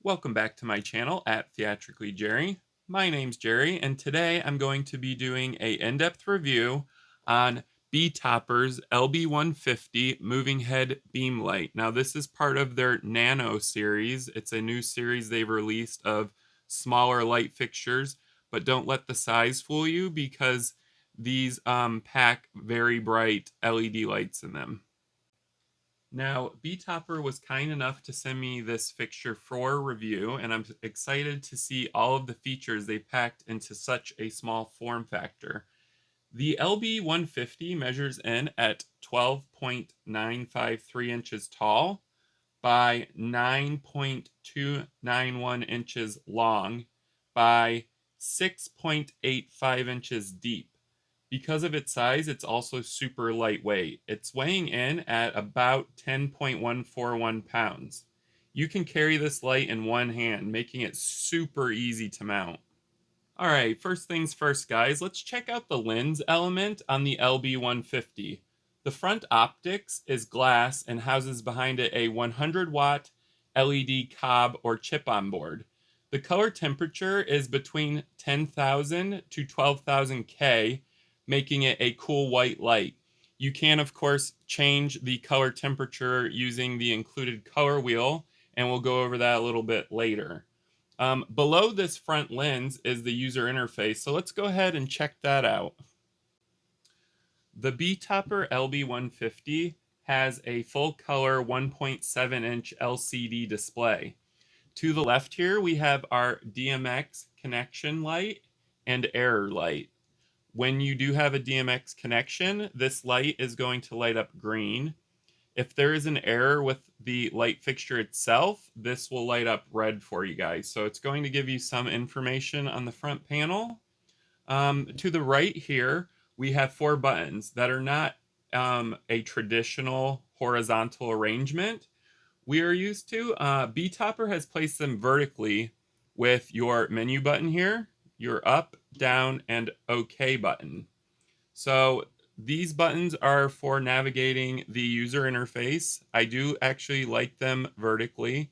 Welcome back to my channel at Theatrically Jerry. My name's Jerry, and today I'm going to be doing a in-depth review on BeTopper's LB150 moving head beam light. Now this is part of their Nano Series. It's a new series they've released of smaller light fixtures, but don't let the size fool you because these pack very bright LED lights in them. Now, BeTopper was kind enough to send me this fixture for review, and I'm excited to see all of the features they packed into such a small form factor. The LB150 measures in at 12.953 inches tall by 9.291 inches long by 6.85 inches deep. Because of its size, it's also super lightweight. It's weighing in at about 10.141 pounds. You can carry this light in one hand, making it super easy to mount. All right, first things first, guys. Let's check out the lens element on the LB150. The front optics is glass and houses behind it a 100-watt LED cob or chip on board. The color temperature is between 10,000 to 12,000 K, making it a cool white light. You can, of course, change the color temperature using the included color wheel, and we'll go over that a little bit later. Below this front lens is the user interface, so let's go ahead and check that out. The BeTopper LB150 has a full-color 1.7-inch LCD display. To the left here, we have our DMX connection light and error light. When you do have a DMX connection, this light is going to light up green. If there is an error with the light fixture itself, this will light up red for you guys. So it's going to give you some information on the front panel. To the right here, we have 4 buttons that are not a traditional horizontal arrangement we are used to. BeTopper has placed them vertically with your menu button here, your up, down, and OK button. So these buttons are for navigating the user interface. I do actually like them vertically.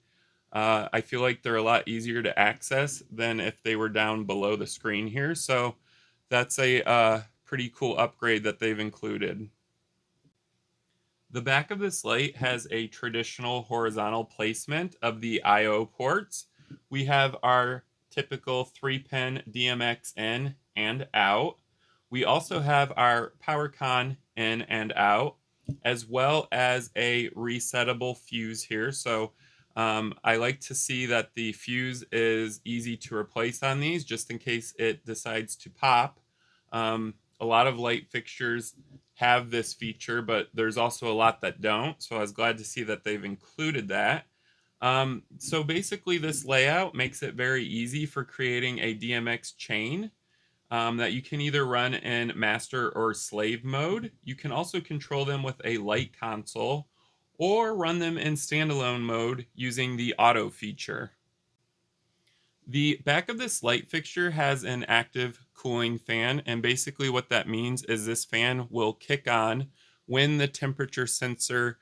I feel like they're a lot easier to access than if they were down below the screen here. So that's a pretty cool upgrade that they've included. The back of this light has a traditional horizontal placement of the I/O ports. We have our typical 3-pin DMX in and out. We also have our power con in and out, as well as a resettable fuse here. So I like to see that the fuse is easy to replace on these, just in case it decides to pop. A lot of light fixtures have this feature, but there's also a lot that don't. So I was glad to see that they've included that. So basically this layout makes it very easy for creating a DMX chain that you can either run in master or slave mode. You can also control them with a light console or run them in standalone mode using the auto feature. The back of this light fixture has an active cooling fan, and basically what that means is this fan will kick on when the temperature sensor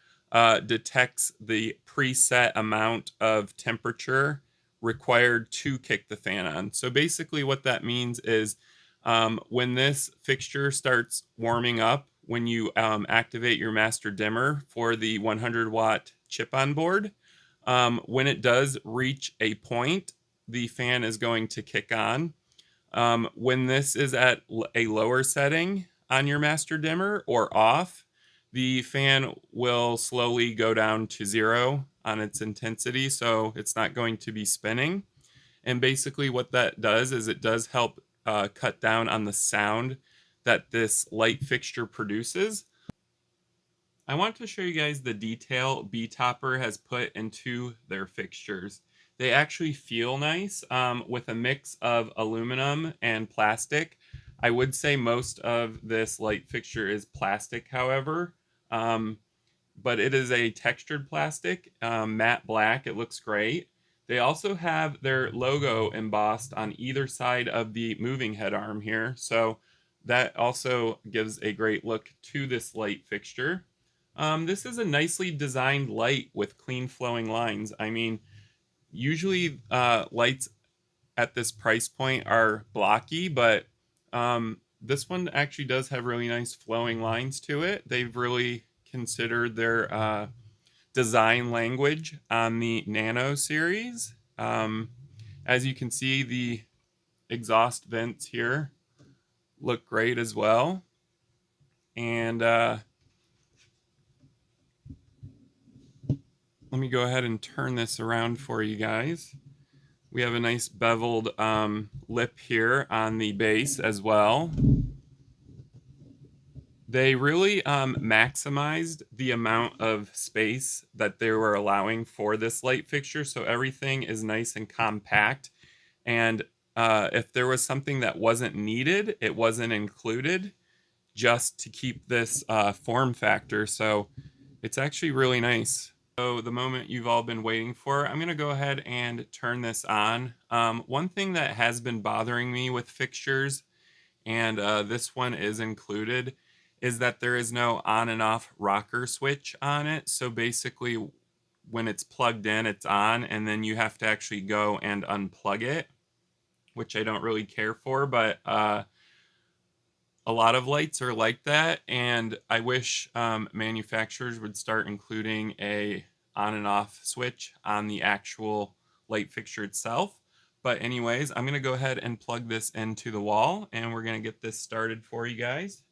detects the preset amount of temperature required to kick the fan on. So basically what that means is when this fixture starts warming up, when you activate your master dimmer for the 100-watt chip on board, when it does reach a point, the fan is going to kick on. When this is at a lower setting on your master dimmer or off, the fan will slowly go down to 0 on its intensity, so it's not going to be spinning. And basically what that does is it does help cut down on the sound that this light fixture produces. I want to show you guys the detail BeTopper has put into their fixtures. They actually feel nice with a mix of aluminum and plastic. I would say most of this light fixture is plastic, however, but it is a textured plastic, matte black. It looks great. They also have their logo embossed on either side of the moving head arm here, so that also gives a great look to this light fixture. This is a nicely designed light with clean flowing lines. I mean, Usually lights at this price point are blocky, but this one actually does have really nice flowing lines to it. They've really considered their design language on the Nano Series. As you can see, the exhaust vents here look great as well. And let me go ahead and turn this around for you guys. We have a nice beveled lip here on the base as well. They really maximized the amount of space that they were allowing for this light fixture, so everything is nice and compact. And if there was something that wasn't needed, it wasn't included, just to keep this form factor. So it's actually really nice. So the moment you've all been waiting for, I'm going to go ahead and turn this on. One thing that has been bothering me with fixtures, and this one is included, is that there is no on and off rocker switch on it. So basically when it's plugged in, it's on, and then you have to actually go and unplug it, which I don't really care for, but a lot of lights are like that, and I wish manufacturers would start including a on and off switch on the actual light fixture itself. But anyways, I'm going to go ahead and plug this into the wall, and we're going to get this started for you guys.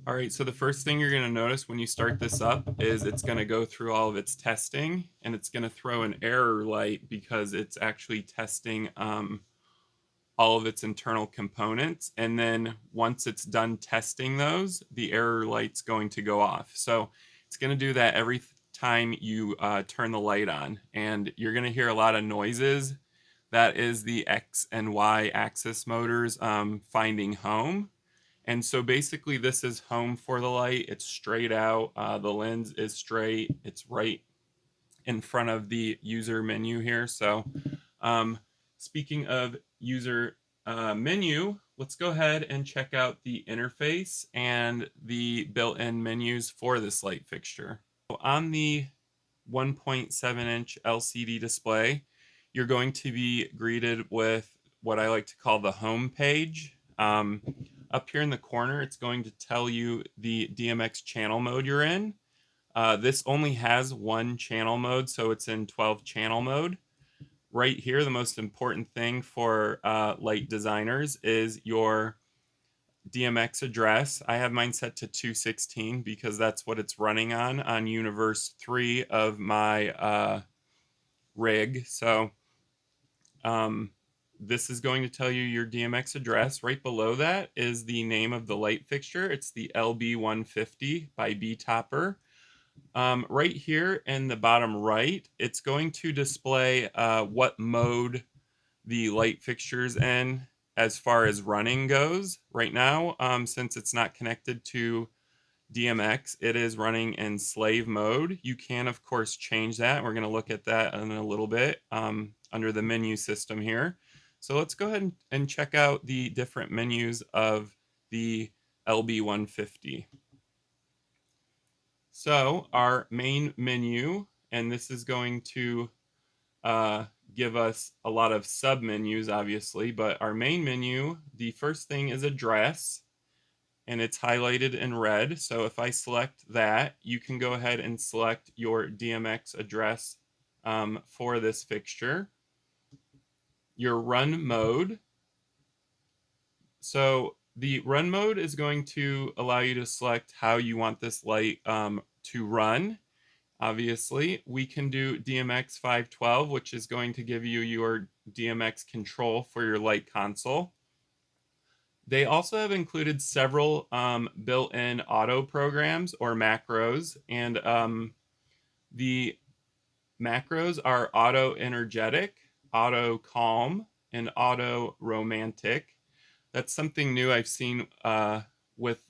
All right, so the first thing you're going to notice when you start this up is it's going to go through all of its testing, and it's going to throw an error light because it's actually testing all of its internal components. And then once it's done testing those, the error light's going to go off. So it's going to do that every time you turn the light on, and you're going to hear a lot of noises. That is the X and Y axis motors finding home. And so basically this is home for the light. It's straight out. The lens is straight. It's right in front of the user menu here. So speaking of user menu, let's go ahead and check out the interface and the built-in menus for this light fixture. So on the 1.7-inch LCD display, you're going to be greeted with what I like to call the home page. Up here in the corner, it's going to tell you the DMX channel mode you're in. This only has one channel mode, so it's in 12 channel mode. Right here, the most important thing for light designers is your DMX address. I have mine set to 216 because that's what it's running on Universe 3 of my rig. So this is going to tell you your DMX address. Right below that is the name of the light fixture. It's the LB150 by BeTopper. Right here in the bottom right, it's going to display what mode the light fixture's in as far as running goes. Right now, since it's not connected to DMX, it is running in slave mode. You can, of course, change that. We're going to look at that in a little bit under the menu system here. So let's go ahead and check out the different menus of the LB150. So our main menu, and this is going to give us a lot of sub menus, obviously, but our main menu, the first thing is address, and it's highlighted in red. So if I select that, you can go ahead and select your DMX address for this fixture. Your run mode. So the run mode is going to allow you to select how you want this light to run. Obviously, we can do DMX 512, which is going to give you your DMX control for your light console. They also have included several built-in auto programs or macros, and the macros are auto energetic, auto calm, and auto romantic. That's something new I've seen with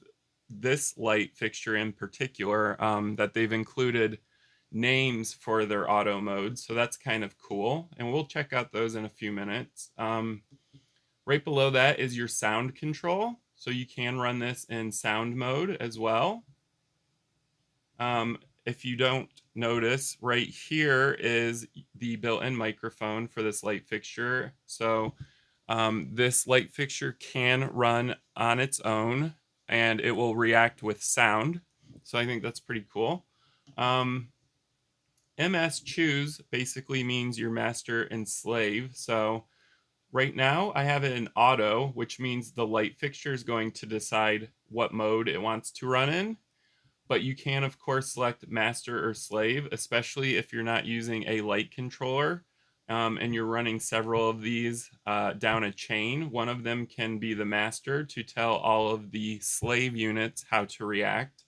this light fixture in particular, that they've included names for their auto modes. So that's kind of cool. And we'll check out those in a few minutes. Right below that is your sound control. So you can run this in sound mode as well. If you don't notice, right here is the built-in microphone for this light fixture. So this light fixture can run on its own and it will react with sound. So I think that's pretty cool. MS choose basically means your master and slave. So right now I have it in auto, which means the light fixture is going to decide what mode it wants to run in. But you can, of course, select master or slave, especially if you're not using a light controller and you're running several of these down a chain. One of them can be the master to tell all of the slave units how to react.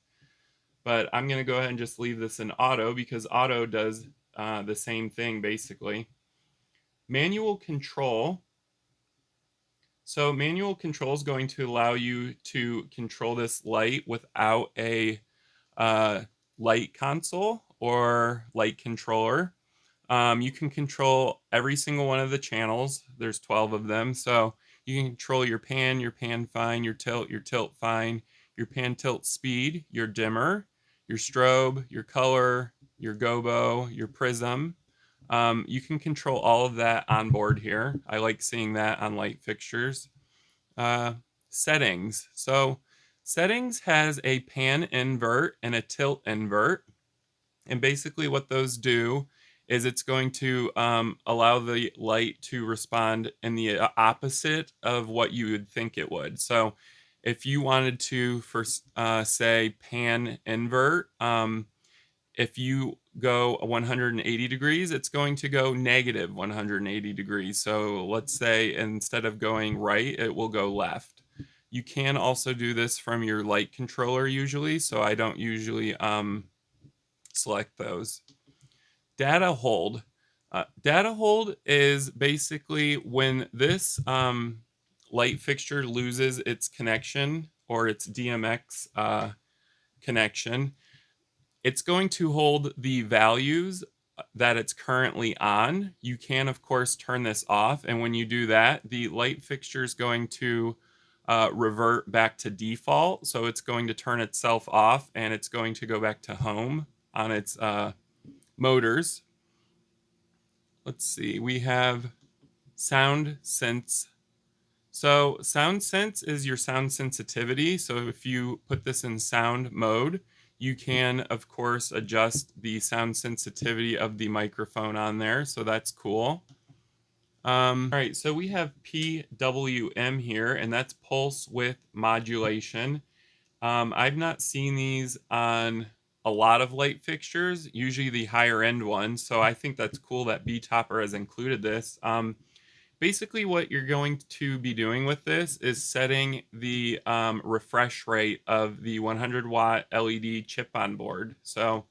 But I'm going to go ahead and just leave this in auto because auto does the same thing basically. Manual control. So manual control is going to allow you to control this light without a light console or light controller. You can control every single one of the channels. There's 12 of them. So you can control your pan fine, your tilt fine, your pan tilt speed, your dimmer, your strobe, your color, your gobo, your prism. You can control all of that on board here. I like seeing that on light fixtures. Settings. So settings has a pan invert and a tilt invert. And basically what those do is it's going to allow the light to respond in the opposite of what you would think it would. So if you wanted to, for say, pan invert, if you go 180 degrees, it's going to go negative 180 degrees. So let's say instead of going right, it will go left. You can also do this from your light controller usually, so I don't usually select those. Data hold. Data hold is basically when this light fixture loses its connection or its DMX connection, it's going to hold the values that it's currently on. You can, of course, turn this off. And when you do that, the light fixture is going to revert back to default. So it's going to turn itself off and it's going to go back to home on its motors. Let's see, we have sound sense. So sound sense is your sound sensitivity. So if you put this in sound mode, you can, of course, adjust the sound sensitivity of the microphone on there. So that's cool. All right, so we have PWM here, and that's pulse width modulation. I've not seen these on a lot of light fixtures, usually the higher end ones. So I think that's cool that BeTopper has included this. Basically what you're going to be doing with this is setting the refresh rate of the 100 watt LED chip on board. So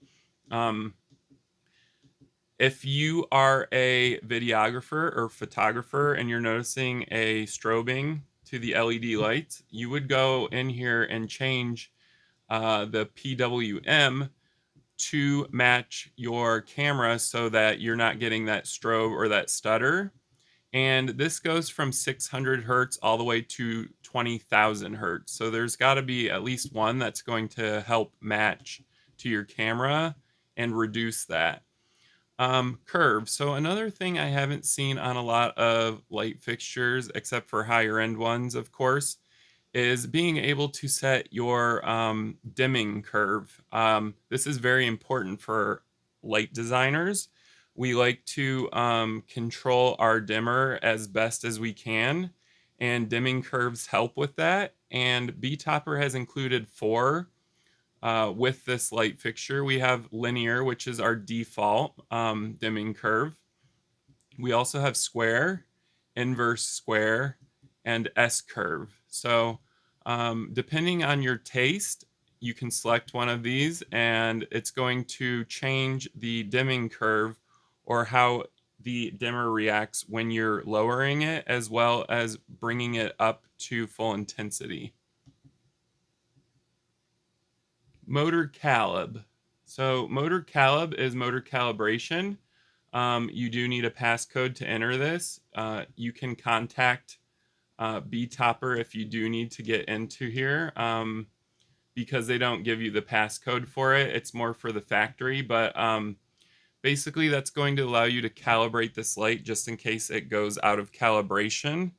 if you are a videographer or photographer and you're noticing a strobing to the LED lights, you would go in here and change the PWM to match your camera so that you're not getting that strobe or that stutter. And this goes from 600 hertz all the way to 20,000 hertz. So there's got to be at least one that's going to help match to your camera and reduce that. Curve. So another thing I haven't seen on a lot of light fixtures, except for higher end ones, of course, is being able to set your dimming curve. This is very important for light designers. We like to control our dimmer as best as we can, and dimming curves help with that. And BeTopper has included 4 with this light fixture. We have linear, which is our default dimming curve. We also have square, inverse square, and S curve. So depending on your taste, you can select one of these and it's going to change the dimming curve or how the dimmer reacts when you're lowering it as well as bringing it up to full intensity. Motor calib. So motor calib is motor calibration. You do need a passcode to enter this. You can contact BeTopper if you do need to get into here, because they don't give you the passcode for it. It's more for the factory, but basically that's going to allow you to calibrate this light just in case it goes out of calibration.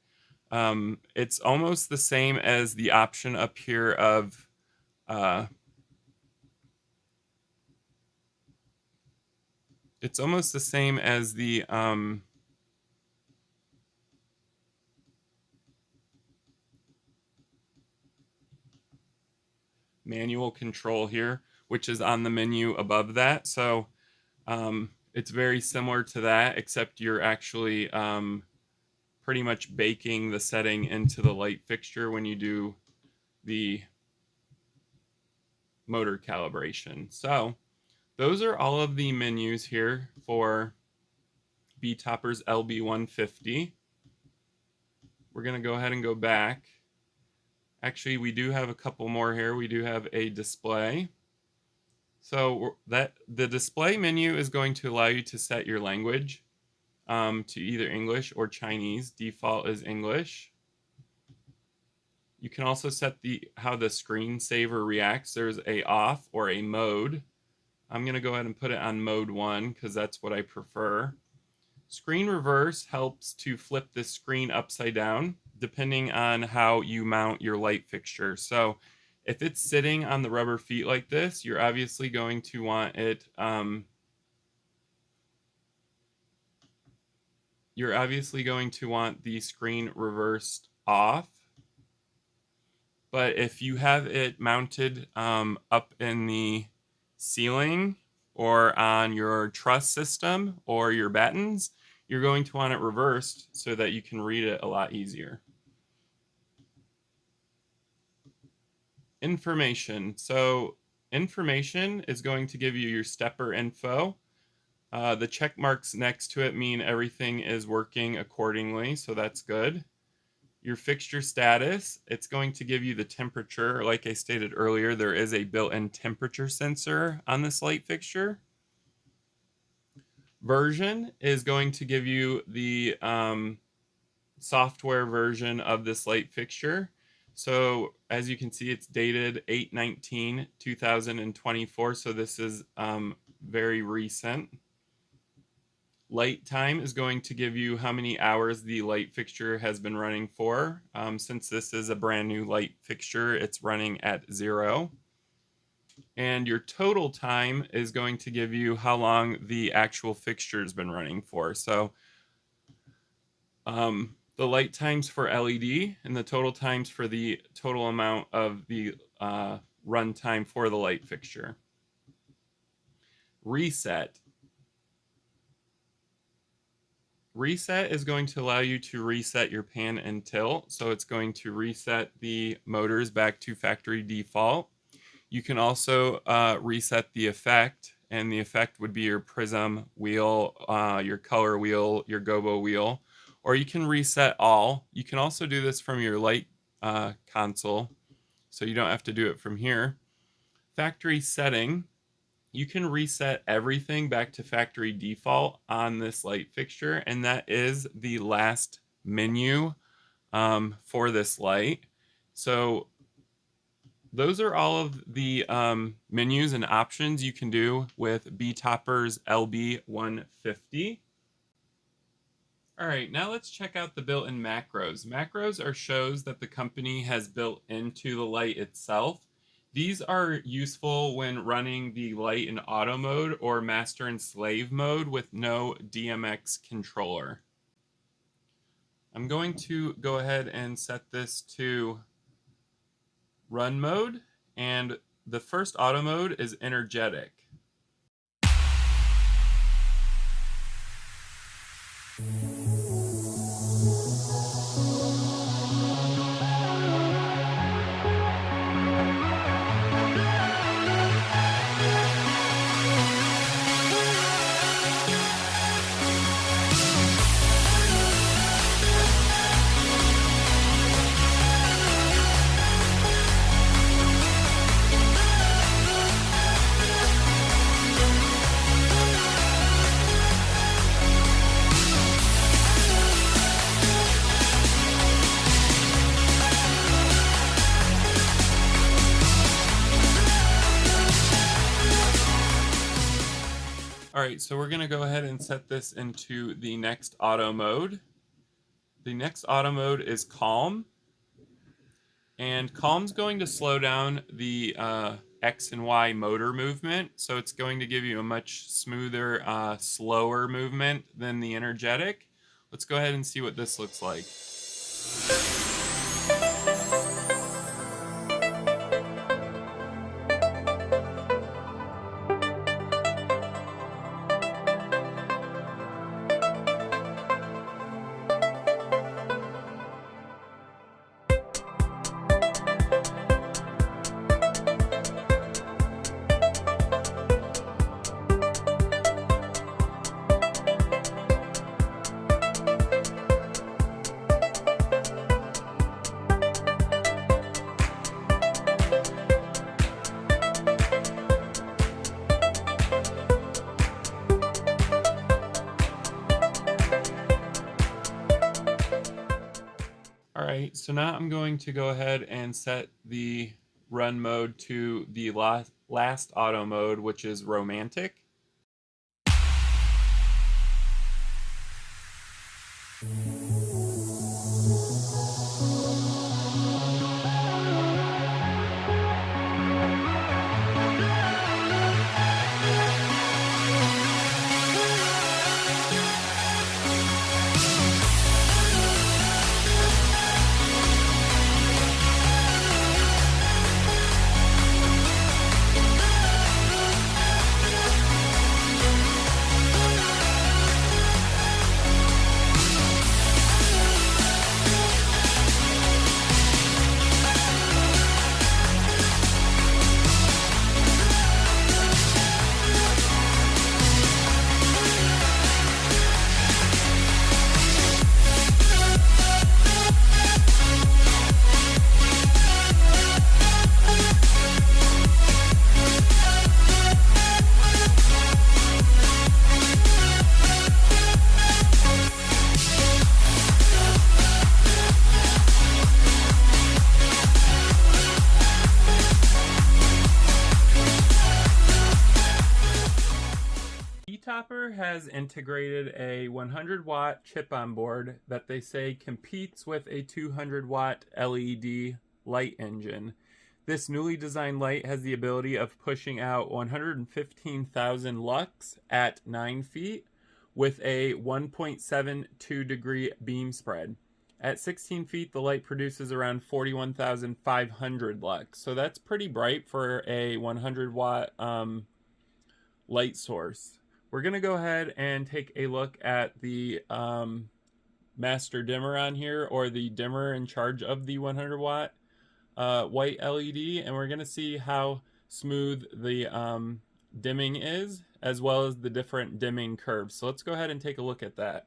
It's almost the same as the option up here of it's almost the same as the manual control here, which is on the menu above that. So it's very similar to that, except you're actually pretty much baking the setting into the light fixture when you do the motor calibration. So those are all of the menus here for BeTopper's LB150. We're going to go ahead and go back. Actually, we do have a couple more here. We do have a display. So that the display menu is going to allow you to set your language to either English or Chinese. Default is English. You can also set how the screensaver reacts. There's a off or a mode. I'm going to go ahead and put it on mode 1 because that's what I prefer. Screen reverse helps to flip the screen upside down depending on how you mount your light fixture. So if it's sitting on the rubber feet like this, you're obviously going to want it the screen reversed off. But if you have it mounted up in the ceiling or on your truss system or your battens, you're going to want it reversed so that you can read it a lot easier. Information. So information is going to give you your stepper info. The check marks next to it mean everything is working accordingly, so that's good. Your fixture status, it's going to give you the temperature. Like I stated earlier, there is a built-in temperature sensor on this light fixture. Version is going to give you the software version of this light fixture. So as you can see, it's dated 8/19/2024, so this is very recent. Light time is going to give you how many hours the light fixture has been running for. Since this is a brand new light fixture, it's running at 0. And your total time is going to give you how long the actual fixture has been running for. So the light times for LED and the total times for the total amount of the run time for the light fixture. Reset. Reset is going to allow you to reset your pan and tilt. So it's going to reset the motors back to factory default. You can also reset the effect, and the effect would be your Prism wheel, your color wheel, your Gobo wheel, or you can reset all. You can also do this from your light console, so you don't have to do it from here. Factory setting, you can reset everything back to factory default on this light fixture, and that is the last menu for this light. So those are all of the menus and options you can do with BeTopper's LB150. All right, now let's check out the built-in macros. Macros are shows that the company has built into the light itself. These are useful when running the light in auto mode or master and slave mode with no DMX controller. I'm going to go ahead and set this to run mode, and the first auto mode is energetic. Alright, so we're going to go ahead and set this into the next auto mode. The next auto mode is calm. And calm's going to slow down the X and Y motor movement, so it's going to give you a much smoother, slower movement than the energetic. Let's go ahead and see what this looks like. Alright, so now I'm going to go ahead and set the run mode to the last auto mode, which is romantic. BeTopper has integrated a 100-watt chip on board that they say competes with a 200-watt LED light engine. This newly designed light has the ability of pushing out 115,000 lux at 9 feet with a 1.72 degree beam spread. At 16 feet, the light produces around 41,500 lux. So that's pretty bright for a 100-watt light source. We're going to go ahead and take a look at the master dimmer on here, or the dimmer in charge of the 100-watt white LED, and we're going to see how smooth the dimming is, as well as the different dimming curves. So let's go ahead and take a look at that.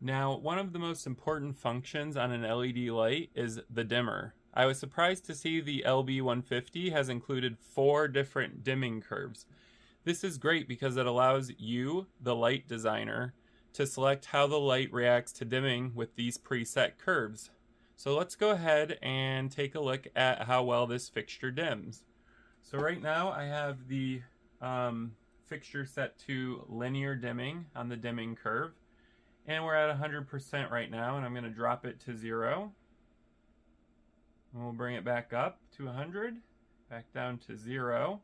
Now, one of the most important functions on an LED light is the dimmer. I was surprised to see the LB150 has included 4 different dimming curves. This is great because it allows you, the light designer, to select how the light reacts to dimming with these preset curves. So let's go ahead and take a look at how well this fixture dims. So right now I have the fixture set to linear dimming on the dimming curve, and we're at 100% right now, and I'm going to drop it to 0. And we'll bring it back up to 100, back down to 0.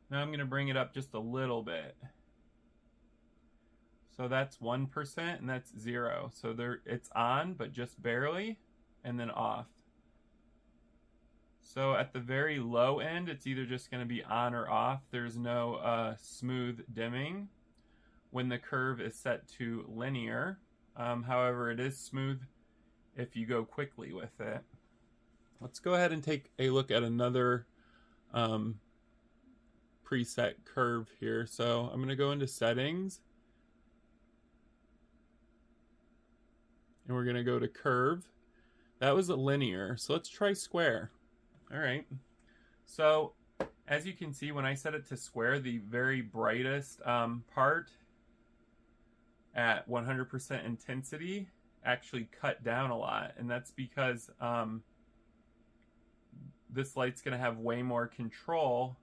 Now I'm going to bring it up just a little bit. So that's 1% and that's 0. So it's on, but just barely, and then off. So at the very low end, it's either just going to be on or off. There's no smooth dimming when the curve is set to linear. However, it is smooth if you go quickly with it. Let's go ahead and take a look at another preset curve here. So I'm going to go into settings, and we're going to go to curve. That was a linear, so let's try square. All right, so as you can see, when I set it to square, the very brightest part at 100% intensity actually cut down a lot, and that's because this light's going to have way more control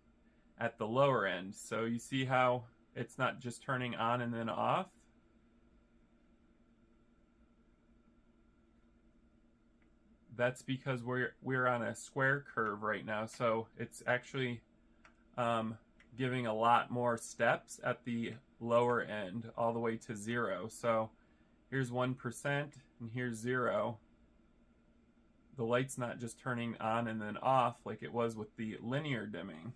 at the lower end. So you see how it's not just turning on and then off. That's because we're on a square curve right now, so it's actually giving a lot more steps at the lower end all the way to 0. So here's 1% and here's 0. The light's not just turning on and then off like it was with the linear dimming.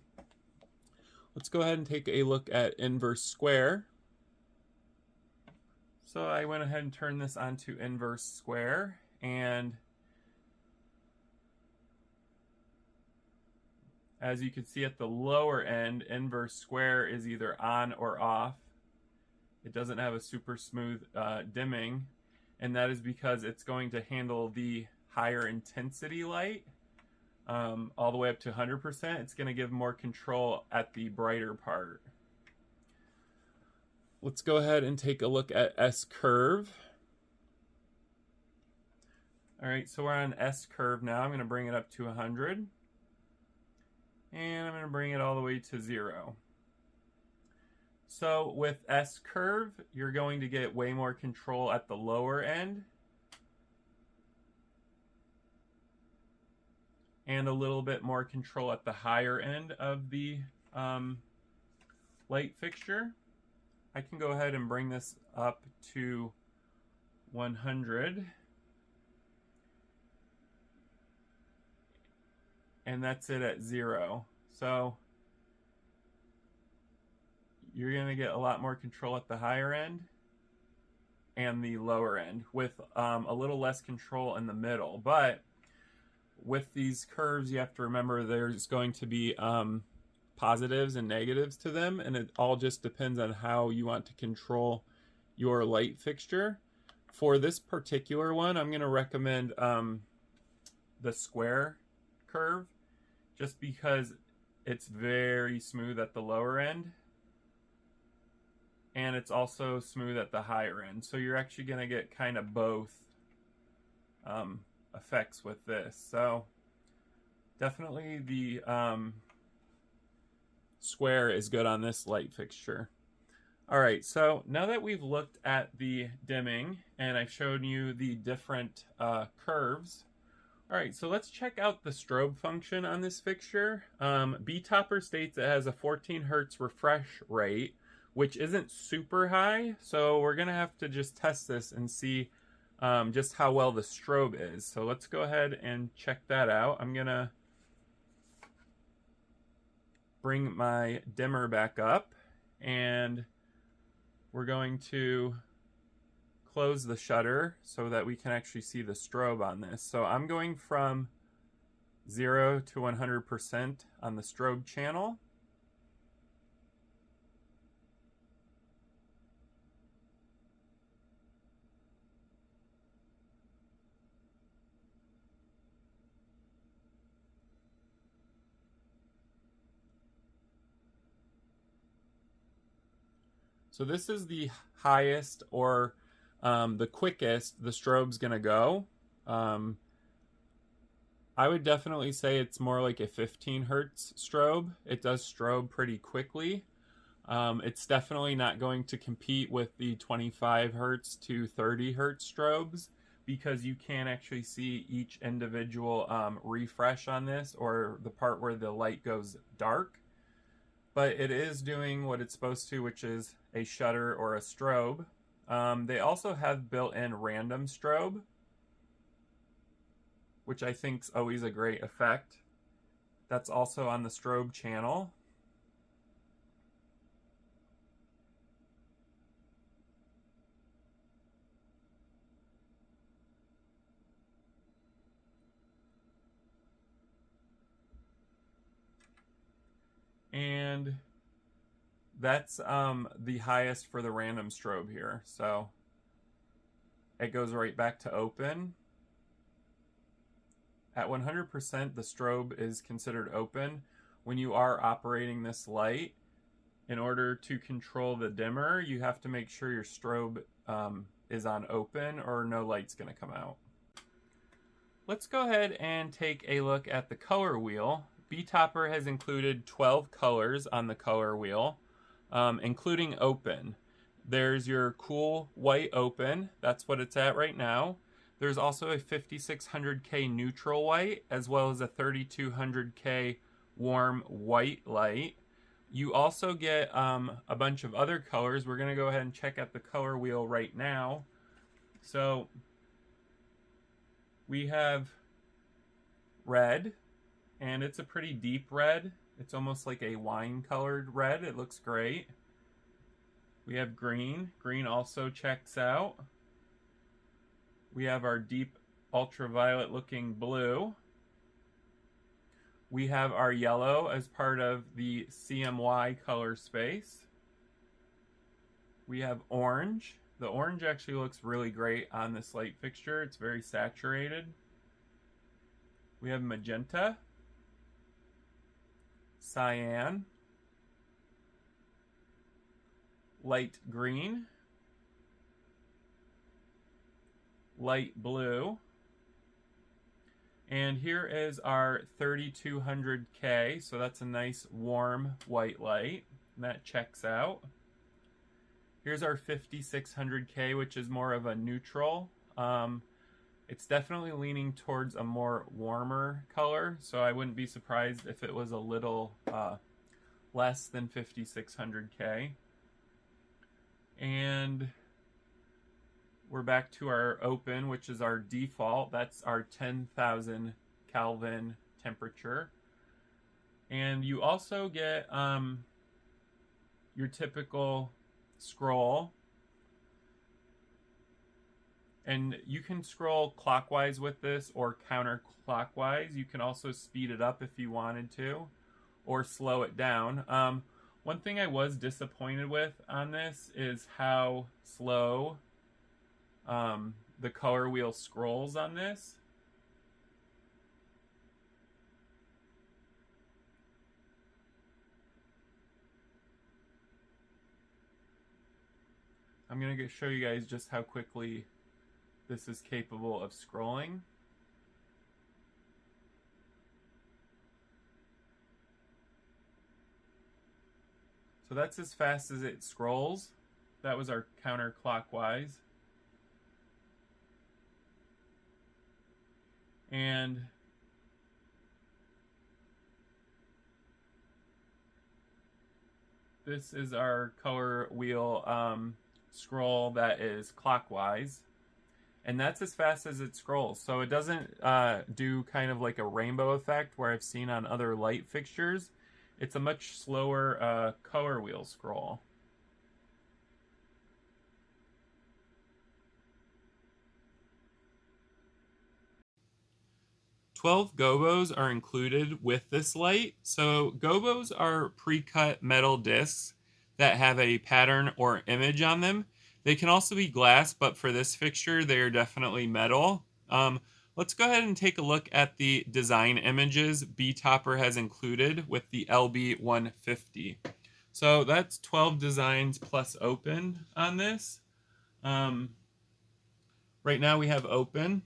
Let's go ahead and take a look at inverse square. So I went ahead and turned this on to inverse square, and as you can see at the lower end, inverse square is either on or off. It doesn't have a super smooth dimming, and that is because it's going to handle the higher intensity light all the way up to 100%. It's going to give more control at the brighter part. Let's go ahead and take a look at S curve. All right, so we're on S curve now. I'm going to bring it up to 100. And I'm going to bring it all the way to 0. So with S curve, you're going to get way more control at the lower end and a little bit more control at the higher end of the light fixture. I can go ahead and bring this up to 100. And that's it at 0. So you're going to get a lot more control at the higher end and the lower end with a little less control in the middle. But with these curves, you have to remember there's going to be positives and negatives to them, and it all just depends on how you want to control your light fixture. For this particular one, I'm going to recommend the square curve, just because it's very smooth at the lower end and it's also smooth at the higher end. So you're actually going to get kind of both effects with this. So definitely the square is good on this light fixture. All right, so now that we've looked at the dimming and I've shown you the different curves, all right, so let's check out the strobe function on this fixture. BeTopper states it has a 14 Hertz refresh rate, which isn't super high, so we're gonna have to just test this and see just how well the strobe is. So let's go ahead and check that out. I'm gonna bring my dimmer back up, and we're going to close the shutter so that we can actually see the strobe on this. So I'm going from 0 to 100% on the strobe channel. So this is the highest or the quickest the strobe's gonna go. I would definitely say it's more like a 15 Hertz strobe. It does strobe pretty quickly. It's definitely not going to compete with the 25 Hertz to 30 Hertz strobes, because you can actually see each individual refresh on this, or the part where the light goes dark. But it is doing what it's supposed to, which is a shutter or a strobe. They also have built-in random strobe, which I think is always a great effect. That's also on the strobe channel. And that's the highest for the random strobe here. So it goes right back to open. At 100%, the strobe is considered open. When you are operating this light, in order to control the dimmer, you have to make sure your strobe is on open, or no light's going to come out. Let's go ahead and take a look at the color wheel. BeTopper has included 12 colors on the color wheel. including open. There's your cool white open. That's what it's at right now. There's also a 5600K neutral white, as well as a 3200K warm white light. You also get a bunch of other colors. We're going to go ahead and check out the color wheel right now. So we have red, and it's a pretty deep red. It's almost like a wine colored red. It looks great. We have green. Green also checks out. We have our deep ultraviolet looking blue. We have our yellow as part of the CMY color space. We have orange. The orange actually looks really great on this light fixture. It's very saturated. We have magenta, cyan, light green, light blue, and here is our 3200K, so that's a nice warm white light, and that checks out. Here's our 5600K, which is more of a neutral. It's definitely leaning towards a more warmer color, so I wouldn't be surprised if it was a little less than 5600K. And we're back to our open, which is our default. That's our 10,000 Kelvin temperature. And you also get your typical scroll. And you can scroll clockwise with this or counterclockwise. You can also speed it up if you wanted to, or slow it down. One thing I was disappointed with on this is how slow the color wheel scrolls on this. I'm going to show you guys just how quickly this is capable of scrolling. So that's as fast as it scrolls. That was our counterclockwise. And this is our color wheel scroll that is clockwise. And that's as fast as it scrolls. So it doesn't do kind of like a rainbow effect where I've seen on other light fixtures. It's a much slower color wheel scroll. "12 gobos are included with this light. So gobos are pre-cut metal discs that have a pattern or image on them. They can also be glass, but for this fixture, they are definitely metal. Let's go ahead and take a look at the design images BeTopper has included with the LB150. So that's 12 designs plus open on this. Right now we have open.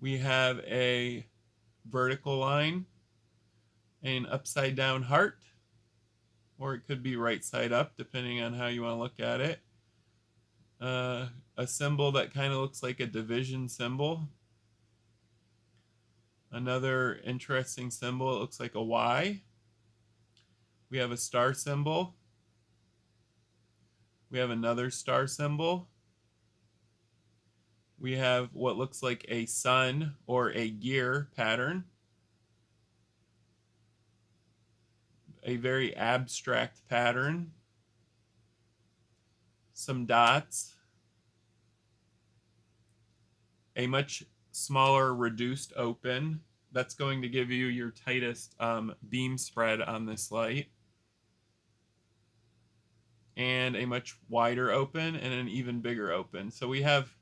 We have a vertical line, an upside down heart, or it could be right side up depending on how you want to look at it. A symbol that kind of looks like a division symbol. Another interesting symbol, it looks like a Y. We have a star symbol. We have another star symbol. We have what looks like a sun or a gear pattern. A very abstract pattern. Some dots. A much smaller reduced open. That's going to give you your tightest beam spread on this light. And a much wider open and an even bigger open. So we have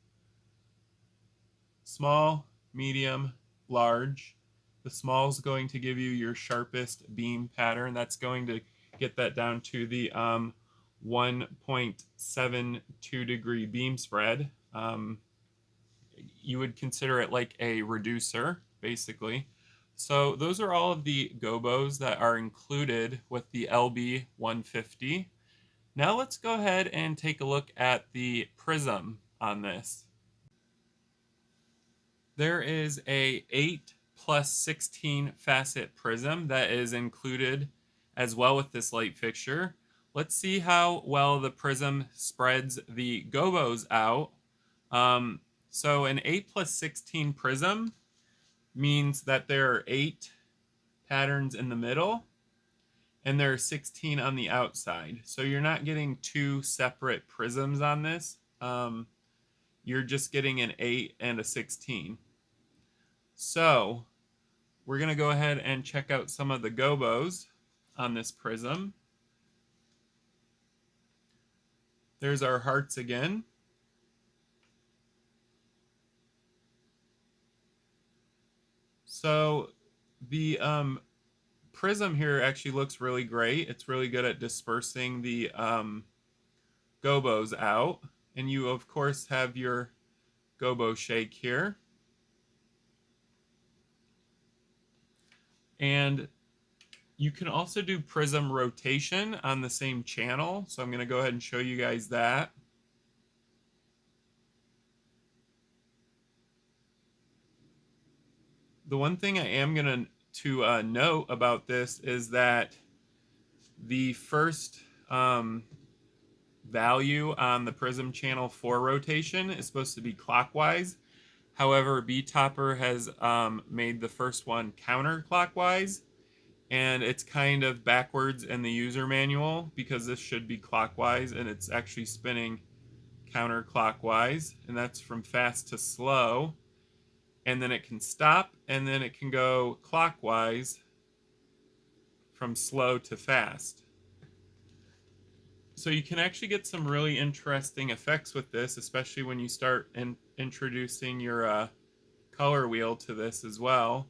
small, medium, large. The small is going to give you your sharpest beam pattern. That's going to get that down to the 1.72 degree beam spread. You would consider it like a reducer, basically. So those are all of the gobos that are included with the LB150. Now let's go ahead and take a look at the Prism on this. There is a 8 plus 16 facet prism that is included as well with this light fixture. Let's see how well the prism spreads the gobos out. So an 8 plus 16 prism means that there are 8 patterns in the middle and there are 16 on the outside. So you're not getting 2 separate prisms on this. You're just getting an 8 and a 16. So we're going to go ahead and check out some of the gobos on this prism. There's our hearts again. So the prism here actually looks really great. It's really good at dispersing the gobos out. And you, of course, have your gobo shake here. And you can also do prism rotation on the same channel. So I'm going to go ahead and show you guys that. The one thing I am going to note about this is that the first value on the prism channel for rotation is supposed to be clockwise. However, BeTopper has made the first one counterclockwise, and it's kind of backwards in the user manual because this should be clockwise and it's actually spinning counterclockwise, and that's from fast to slow. And then it can stop, and then it can go clockwise from slow to fast. So you can actually get some really interesting effects with this, especially when you start introducing your color wheel to this as well.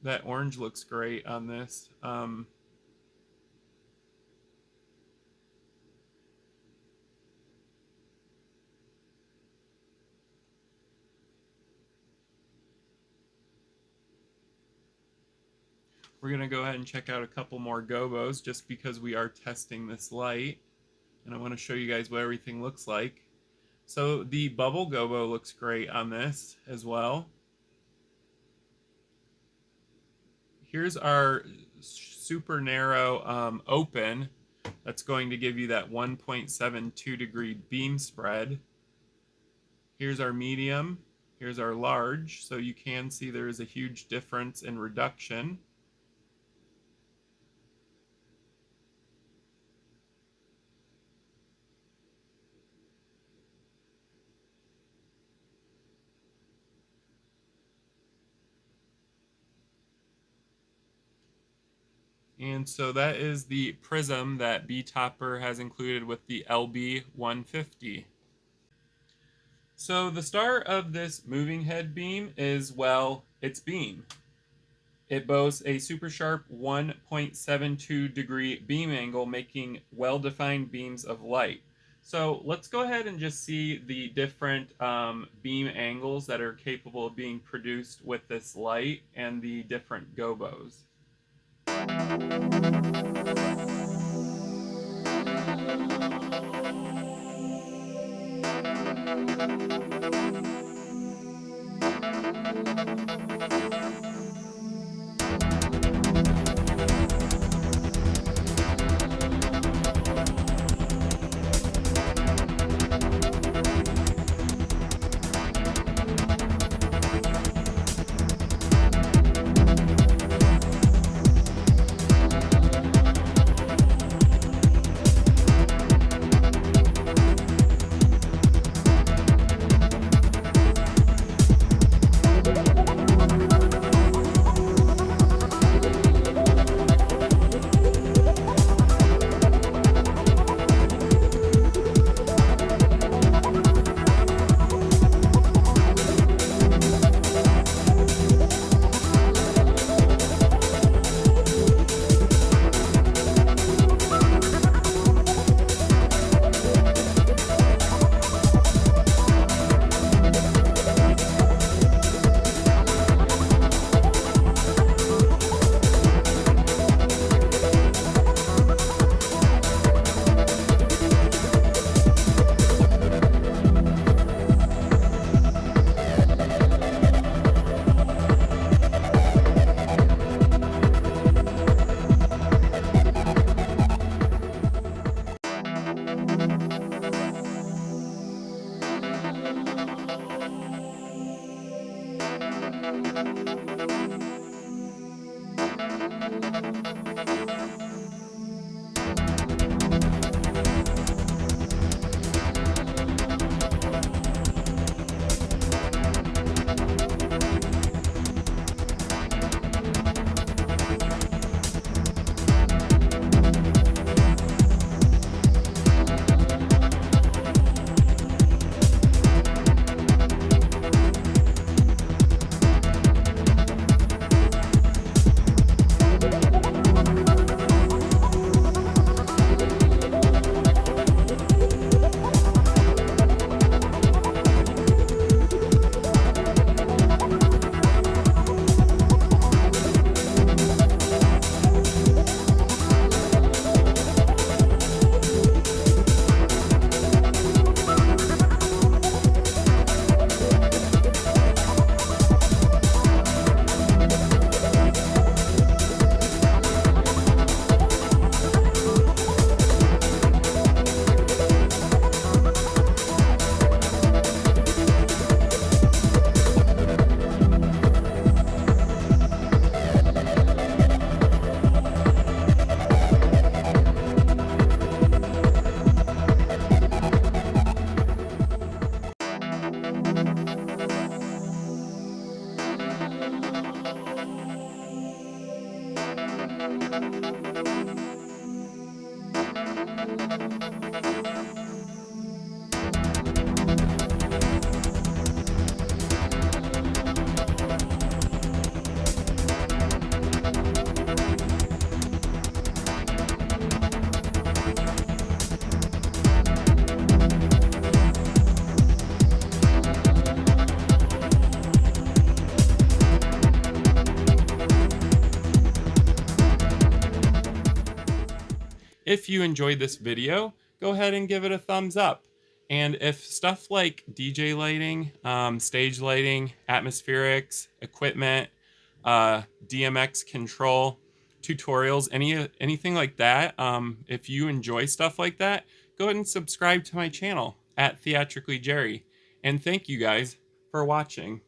That orange looks great on this. We're going to go ahead and check out a couple more gobos just because we are testing this light. And I want to show you guys what everything looks like. So the bubble gobo looks great on this as well. Here's our super narrow open that's going to give you that 1.72 degree beam spread. Here's our medium. Here's our large. So you can see there is a huge difference in reduction. And so that is the prism that BeTopper has included with the LB150. So the star of this moving head beam is, well, its beam. It boasts a super sharp 1.72 degree beam angle, making well-defined beams of light. So let's go ahead and just see the different beam angles that are capable of being produced with this light and the different gobos. If you enjoyed this video, go ahead and give it a thumbs up. And if stuff like DJ lighting, stage lighting, atmospherics, equipment, DMX control, tutorials, anything like that, if you enjoy stuff like that, go ahead and subscribe to my channel at Theatrically Jerry. And thank you guys for watching.